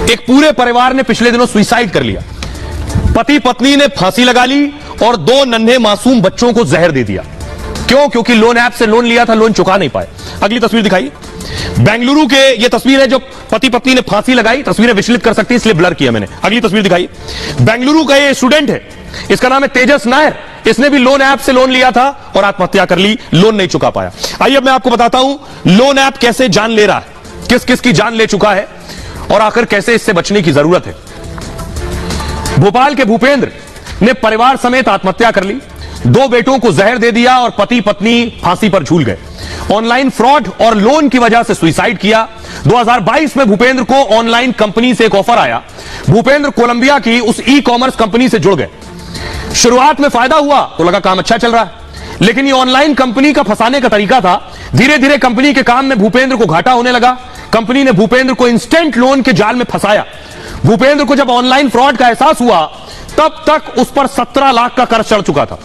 एक पूरे परिवार ने पिछले दिनों सुसाइड कर लिया। पति पत्नी ने फांसी लगा ली और 2 नन्हे मासूम बच्चों को जहर दे दिया। क्यों? क्योंकि लोन ऐप से लोन लिया था, लोन चुका नहीं पाए। अगली तस्वीर दिखाइए। बेंगलुरु के ये तस्वीर है जो पति पत्नी ने फांसी लगाई। तस्वीरें विचलित कर सकती है इसलिए ब्लर किया मैंने। अगली तस्वीर दिखाइए। बेंगलुरु का ये स्टूडेंट है, इसका नाम है तेजस नायर। इसने भी लोन ऐप से लोन लिया था और आत्महत्या कर ली, लोन नहीं चुका पाया। आइए अब मैं आपको बताता हूं लोन ऐप कैसे जान ले रहा है, किस किस की जान ले चुका है और आखिर कैसे इससे बचने की जरूरत है। भोपाल के भूपेंद्र ने परिवार समेत आत्महत्या कर ली, 2 बेटों को जहर दे दिया और पति पत्नी फांसी पर झूल गए। ऑनलाइन फ्रॉड और लोन की वजह से सुसाइड किया। 2022 में भूपेंद्र को ऑनलाइन कंपनी से एक ऑफर आया। भूपेंद्र कोलंबिया की उस ई कॉमर्स कंपनी से जुड़ गए। शुरुआत में फायदा हुआ तो लगा काम अच्छा चल रहा है, लेकिन ये ऑनलाइन कंपनी का फंसाने का तरीका था। धीरे धीरे कंपनी के काम में भूपेंद्र को घाटा होने लगा। कंपनी ने भूपेंद्र को इंस्टेंट लोन के जाल में फंसाया। भूपेंद्र को जब ऑनलाइन फ्रॉड का एहसास हुआ तब तक उस पर 17 लाख का कर्ज चढ़ चुका था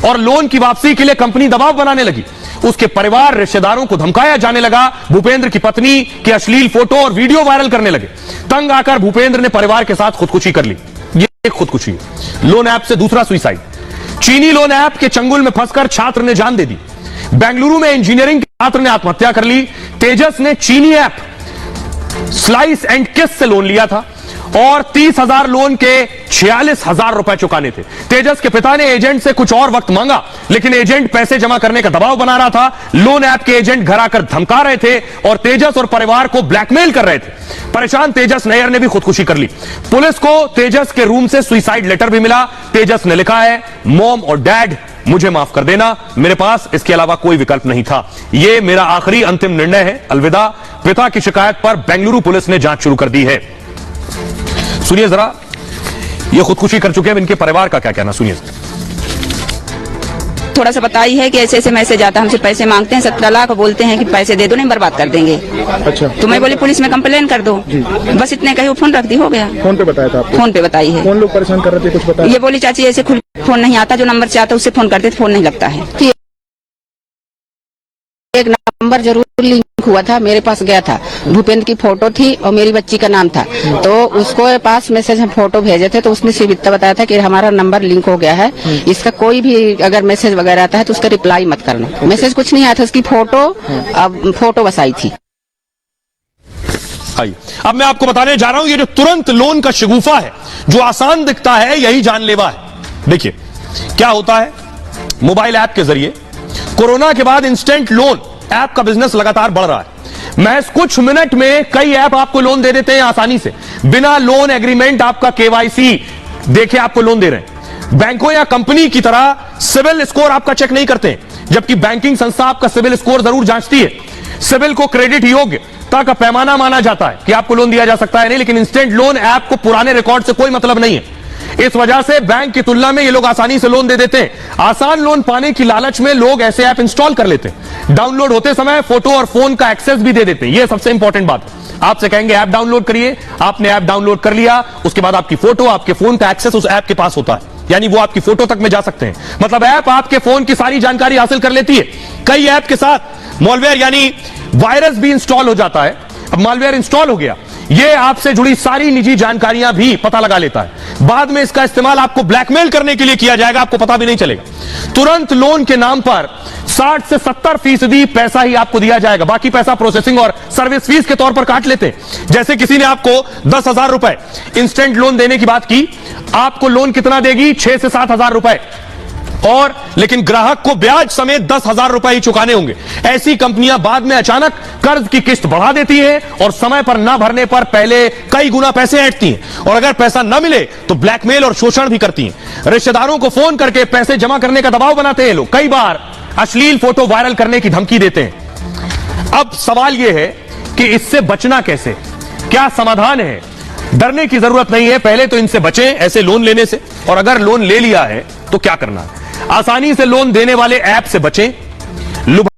और लोन की वापसी के लिए कंपनी दबाव बनाने लगी। उसके परिवार रिश्तेदारों को धमकाया जाने लगा। भूपेंद्र की पत्नी के अश्लील फोटो और वीडियो वायरल करने लगे। तंग आकर भूपेंद्र ने परिवार के साथ खुदकुशी कर ली। ये एक खुदकुशी है। लोन ऐप से दूसरा सुसाइड। चीनी लोन ऐप के चंगुल में फंसकर छात्र ने जान दे दी। बेंगलुरु में इंजीनियरिंग के छात्र ने आत्महत्या कर ली। तेजस ने चीनी ऐप स्लाइस एंड किस से लोन लिया था और 30,000 लोन के 46,000 रुपए चुकाने थे। तेजस के पिता ने एजेंट से कुछ और वक्त मांगा, लेकिन एजेंट पैसे जमा करने का दबाव बना रहा था। लोन ऐप के एजेंट घर आकर धमका रहे थे और तेजस और परिवार को ब्लैकमेल कर रहे थे। परेशान तेजस नैयर ने भी खुदकुशी कर ली। पुलिस को तेजस के रूम से सुसाइड लेटर भी मिला। तेजस ने लिखा है, मॉम और डैड मुझे माफ कर देना, मेरे पास इसके अलावा कोई विकल्प नहीं था। यह मेरा आखिरी अंतिम निर्णय है, अलविदा। पिता की शिकायत पर बेंगलुरु पुलिस ने जांच शुरू कर दी है। सुनिए जरा, ये खुदकुशी कर चुके हैं, इनके परिवार का क्या कहना, सुनिए। थोड़ा सा बताई है कि ऐसे ऐसे मैसेज आता है, हमसे पैसे मांगते हैं 17 लाख, बोलते हैं कि पैसे दे दो नहीं बर्बाद कर देंगे। अच्छा, तो मैं बोली पुलिस में कंप्लेन कर दो। बस इतने कही, फोन रख दी, हो गया। फोन पे बताया था आपको? फोन पे बताई है। कौन लोग परेशान कर रहे थे, कुछ बताया? ये बोली चाची ऐसे खुल फोन नहीं आता, जो नंबर से आता उससे फोन करते फोन नहीं लगता है। एक नंबर जरूर लिंक हुआ था, मेरे पास गया था, भूपेंद्र की फोटो थी और मेरी बच्ची का नाम था। तो उसको पास मैसेज हम फोटो भेजे थे तो उसने सिर्फ इतना बताया था कि हमारा नंबर लिंक हो गया है, इसका कोई भी अगर मैसेज वगैरह आता है तो उसका रिप्लाई मत करना। मैसेज कुछ नहीं आया था, उसकी फोटो बस आई थी। अब मैं आपको बताने जा रहा हूं, ये जो तुरंत लोन का शगुफा है, जो आसान दिखता है, यही जानलेवा है। देखिए क्या होता है। मोबाइल ऐप के जरिए कोरोना के बाद इंस्टेंट लोन ऐप का बिजनेस लगातार बढ़ रहा है। महज कुछ मिनट में कई ऐप आपको लोन दे देते हैं आसानी से, बिना लोन एग्रीमेंट, आपका केवाईसी देखे आपको लोन दे रहे हैं। बैंकों या कंपनी की तरह सिविल स्कोर आपका चेक नहीं करते हैं, जबकि बैंकिंग संस्था आपका सिविल स्कोर जरूर जांचती है। सिविल को क्रेडिट योग्यता का पैमाना माना जाता है कि आपको लोन दिया जा सकता है नहीं, लेकिन इंस्टेंट लोन ऐप को पुराने रिकॉर्ड से कोई मतलब नहीं है। इस वजह से बैंक की तुलना में ये लोग आसानी से लोन दे देते हैं। आसान लोन पाने की लालच में लोग ऐसे ऐप इंस्टॉल कर लेते हैं। डाउनलोड होते समय फोटो और फोन का एक्सेस भी दे देते हैं। ये सबसे इंपॉर्टेंट बात है। आपसे कहेंगे ऐप डाउनलोड करिए, आपने ऐप डाउनलोड कर लिया, उसके बाद आपकी फोटो, आपके फोन का एक्सेस उस ऐप के पास होता है, यानी वो आपकी फोटो तक में जा सकते हैं। मतलब ऐप आपके फोन की सारी जानकारी हासिल कर लेती है। कई ऐप के साथ मॉलवेयर यानी वायरस भी इंस्टॉल हो जाता है। अब मॉलवेयर इंस्टॉल हो गया, ये आपसे जुड़ी सारी निजी जानकारियां भी पता लगा लेता है। बाद में इसका इस्तेमाल आपको ब्लैकमेल करने के लिए किया जाएगा, आपको पता भी नहीं चलेगा। तुरंत लोन के नाम पर 60 से 70% पैसा ही आपको दिया जाएगा, बाकी पैसा प्रोसेसिंग और सर्विस फीस के तौर पर काट लेते हैं। जैसे किसी ने आपको 10,000 रुपए इंस्टेंट लोन देने की बात की, आपको लोन कितना देगी? 6 से 7,000 रुपए, और लेकिन ग्राहक को ब्याज समेत 10,000 रुपए ही चुकाने होंगे। ऐसी कंपनियां बाद में अचानक कर्ज की किस्त बढ़ा देती हैं और समय पर न भरने पर पहले कई गुना पैसे ऐंठती हैं, और अगर पैसा न मिले तो ब्लैकमेल और शोषण भी करती हैं। रिश्तेदारों को फोन करके पैसे जमा करने का दबाव बनाते हैं लोग। कई बार अश्लील फोटो वायरल करने की धमकी देते हैं। अब सवाल यह है कि इससे बचना कैसे, क्या समाधान है? डरने की जरूरत नहीं है। पहले तो इनसे बचें, ऐसे लोन लेने से, और अगर लोन ले लिया है तो क्या करना है। आसानी से लोन देने वाले ऐप से बचें।